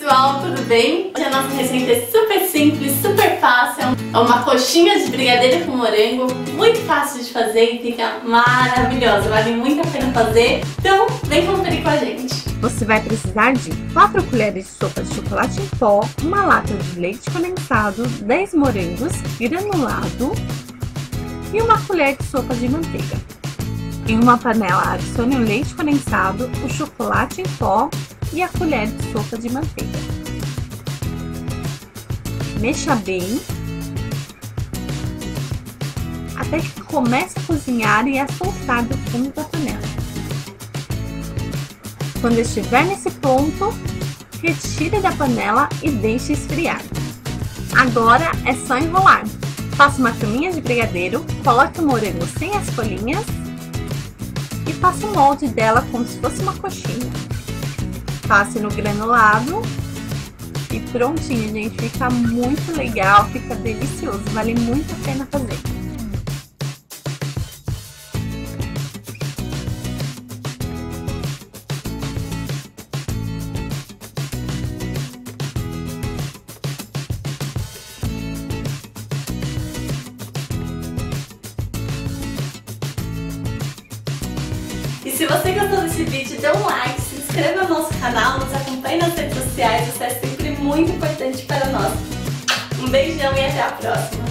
pessoal, tudo bem? Hoje a nossa receita é super simples, super fácil. É uma coxinha de brigadeiro com morango, muito fácil de fazer e fica maravilhosa. Vale muito a pena fazer, então vem conferir com a gente. Você vai precisar de 4 colheres de sopa de chocolate em pó, uma lata de leite condensado, 10 morangos granulado e uma colher de sopa de manteiga. Em uma panela, adicione o leite condensado, o chocolate em pó e a colher de sopa de manteiga. Mexa bem até que comece a cozinhar e a soltar do fundo da panela. Quando estiver nesse ponto, retire da panela e deixe esfriar. Agora é só enrolar. Faça uma caminha de brigadeiro, coloque o morango sem as folhinhas e faça o molde dela como se fosse uma coxinha. Passe no granulado e prontinho, gente. Fica muito legal, fica delicioso, vale muito a pena fazer. E se você gostou desse vídeo, dê um like, se inscreva no nosso canal, nos acompanhe nas redes sociais, isso é sempre muito importante para nós. Um beijão e até a próxima!